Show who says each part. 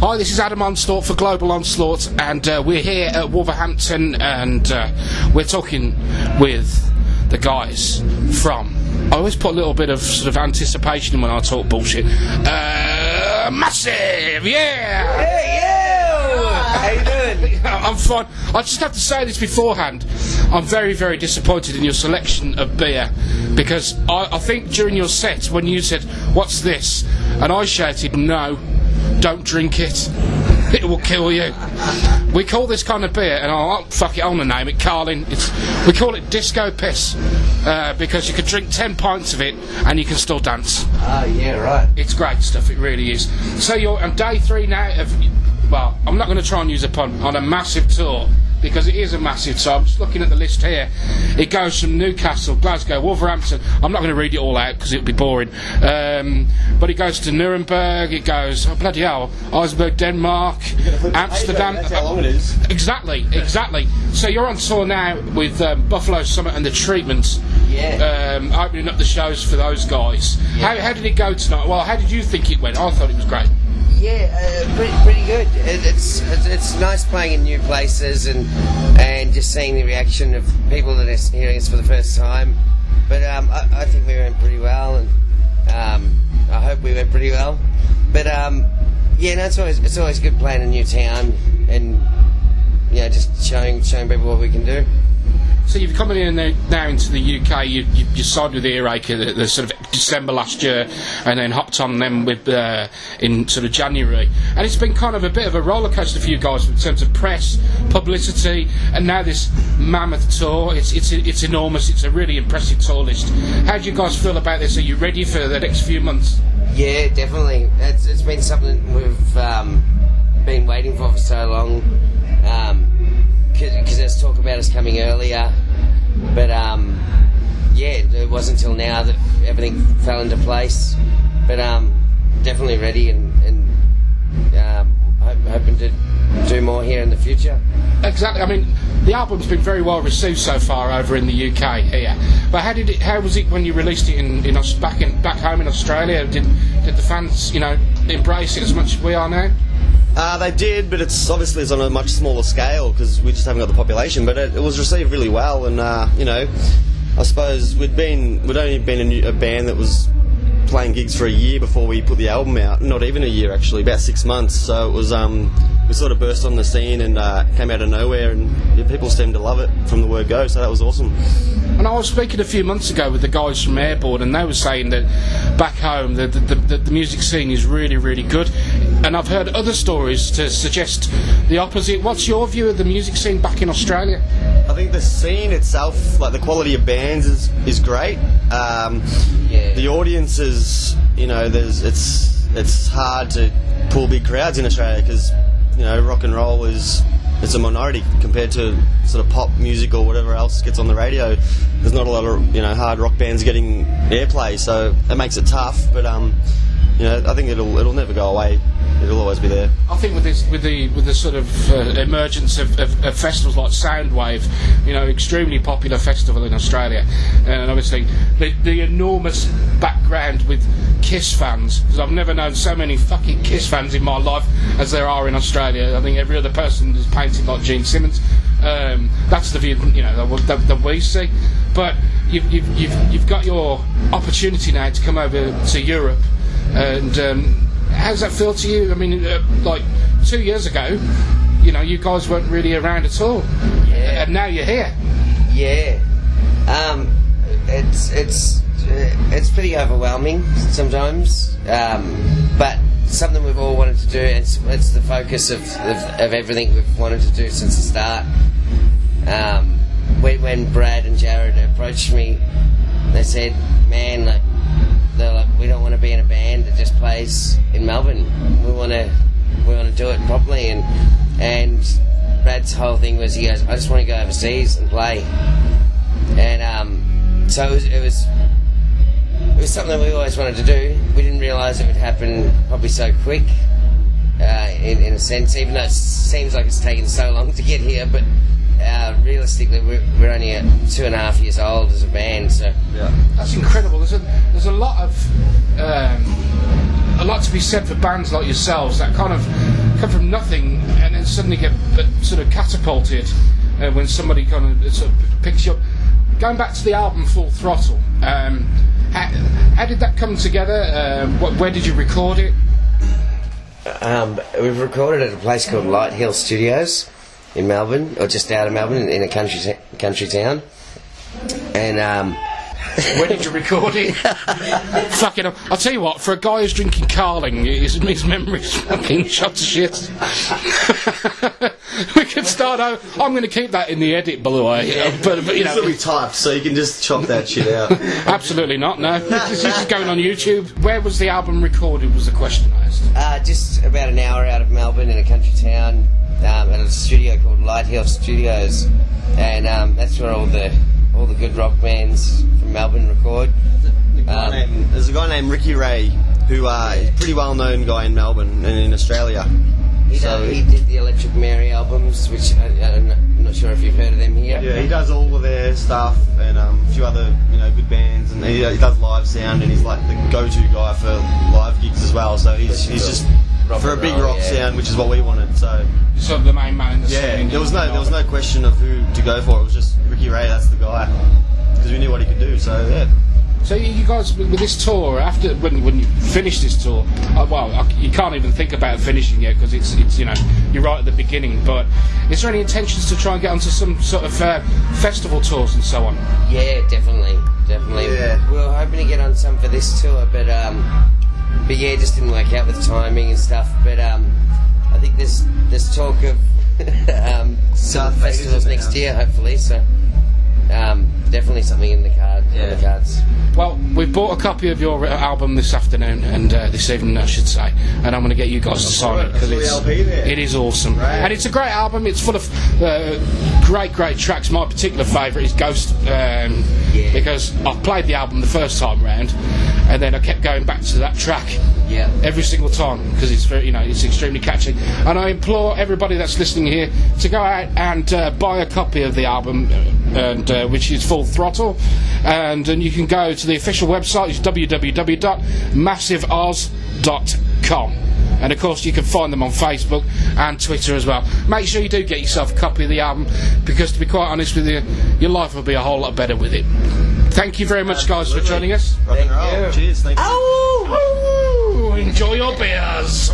Speaker 1: Hi, this is Adam Onslaught for Global Onslaught, and we're here at Wolverhampton, and we're talking with the guys from... I always put a little bit of sort of anticipation in when I talk bullshit. Massive, yeah!
Speaker 2: Hey, how you doing?
Speaker 1: I'm fine. I just have to say this beforehand. I'm very, very disappointed in your selection of beer, because I think during your set, when you said, "What's this?" and I shouted, "No, don't drink it. It will kill you." We call this kind of beer, and fuck it, I'm gonna name it, Carlin. We call it disco piss, because you can drink 10 pints of it and you can still dance.
Speaker 2: Yeah, right.
Speaker 1: It's great stuff, it really is. So you're on day 3 now of, well, I'm not going to try and use a pun, on a massive tour, because it is a massive tour. I'm just looking at the list here. It goes from Newcastle, Glasgow, Wolverhampton. I'm not going to read it all out because it would be boring. But it goes to Nuremberg, it goes, oh bloody hell, Iceberg, Denmark, Amsterdam.
Speaker 2: That's how long it is.
Speaker 1: Exactly. So you're on tour now with Buffalo Summit and The Treatments.
Speaker 2: Yeah.
Speaker 1: Opening up the shows for those guys.
Speaker 2: Yeah.
Speaker 1: How did it go tonight? Well, how did you think it went? I thought it was great.
Speaker 2: Yeah, pretty good. It's nice playing in new places and just seeing the reaction of people that are hearing us for the first time. But I think we went pretty well, and I hope we went pretty well. But yeah, no, it's always good playing a new town and just showing people what we can do.
Speaker 1: So you've come in now into the UK. You signed with Earache the sort of December last year, and then hopped on them with in sort of January. And it's been kind of a bit of a roller coaster for you guys in terms of press, publicity, and now this mammoth tour. It's enormous. It's a really impressive tour list. How do you guys feel about this? Are you ready for the next few months?
Speaker 2: Yeah, definitely. It's been something we've been waiting for so long. Because there's talk about us coming earlier, but it wasn't until now that everything fell into place. But definitely ready and hoping to do more here in the future.
Speaker 1: Exactly. I mean, the album's been very well received so far over in the UK here. But how was it when you released it back home in Australia? Did the fans embrace it as much as we are now?
Speaker 3: They did, but it's on a much smaller scale because we just haven't got the population. But it was received really well, and I suppose we'd only been a band that was playing gigs for a year before we put the album out. Not even a year, actually, about 6 months. So it was we sort of burst on the scene and came out of nowhere, and people seemed to love it from the word go. So that was awesome.
Speaker 1: And I was speaking a few months ago with the guys from Airborne, and they were saying that back home the music scene is really, really good. And I've heard other stories to suggest the opposite. What's your view of the music scene back in Australia?
Speaker 3: I think the scene itself, like the quality of bands, is great. The audience is, it's hard to pull big crowds in Australia because rock and roll it's a minority compared to sort of pop music or whatever else gets on the radio. There's not a lot of hard rock bands getting airplay, so that makes it tough. But I think it'll never go away. It'll always be there. I
Speaker 1: think with the sort of emergence of festivals like Soundwave, extremely popular festival in Australia, and obviously the enormous background with Kiss fans, because I've never known so many fucking Kiss fans in my life as there are in Australia. I think every other person is painted like Gene Simmons. That's the view that we see. But you've got your opportunity now to come over to Europe, and how does that feel to you? I mean, like 2 years ago, you guys weren't really around at all, and now you're here.
Speaker 2: Yeah, it's pretty overwhelming sometimes, but something we've all wanted to do. It's the focus of everything we've wanted to do since the start. When Brad and Jared approached me, they said, "Man, they're like, we don't want to be in a band that just plays in Melbourne. We want to do it properly." And Brad's whole thing was, he goes, "I just want to go overseas and play." And so it was something we always wanted to do. We didn't realise it would happen probably so quick, in a sense, even though it seems like it's taken so long to get here. But realistically, we're only 2.5 years old as a band, so
Speaker 1: yeah, that's incredible. There's a lot to be said for bands like yourselves that kind of come from nothing and then suddenly get sort of catapulted when somebody kind of sort of picks you up. Going back to the album Full Throttle, how did that come together? Where did you record it?
Speaker 2: We've recorded at a place called Light Hill Studios in Melbourne, or just out of Melbourne, in a country town. And
Speaker 1: where did you record it? Fucking hell. I'll tell you what, for a guy who's drinking Carling, his memory's fucking shot to shit. We could start out. I'm going to keep that in the edit, by the way.
Speaker 3: Yeah.
Speaker 1: But you know,
Speaker 3: it'll be typed, so you can just chop that shit out.
Speaker 1: Absolutely not. No, this is going on YouTube. Where was the album recorded? Was the question I asked.
Speaker 2: Just about an hour out of Melbourne, in a country town, at a studio called Light Hill Studios, and that's where all the good rock bands from Melbourne record.
Speaker 3: There's a guy named Ricky Ray, who is a pretty well-known guy in Melbourne and in Australia.
Speaker 2: He did the Electric Mary albums, which I'm not sure if you've heard of them here.
Speaker 3: Yeah, he does all of their stuff and a few other good bands, and he does live sound, and he's like the go-to guy for live gigs as well. So he's just for a big rock sound, which is what we wanted. So
Speaker 1: sort of the main man in the scene.
Speaker 3: There was no question of who to go for. It was just Ricky Ray. That's the guy, because we knew what he could do. So yeah.
Speaker 1: So you guys, with this tour, after when you finish this tour, you can't even think about finishing yet, because it's you're right at the beginning. But is there any intentions to try and get onto some sort of festival tours and so on?
Speaker 2: Yeah, definitely.
Speaker 3: Yeah.
Speaker 2: We were hoping to get on some for this tour, but yeah, it just didn't work out with timing and stuff. But I think there's talk of some festivals next year, hopefully. So definitely something in the cards.
Speaker 1: Well, we've bought a copy of your album this afternoon, and this evening I should say, and I'm going to get you guys to sign it, because it is awesome. Right. And it's a great album. It's full of great tracks. My particular favourite is Ghost, because I played the album the first time round, and then I kept going back to that track every single time, because it's very, it's extremely catchy. And I implore everybody that's listening here to go out and buy a copy of the album, and which is Full Throttle, and you can go to the official website. It's www.massiveoz.com, and of course you can find them on Facebook and Twitter as well. Make sure you do get yourself a copy of the album, because to be quite honest with you, your life will be a whole lot better with it. Thank you very much, guys, for joining us.
Speaker 3: Rock and roll. Cheers. Thank you.
Speaker 1: Enjoy your beers.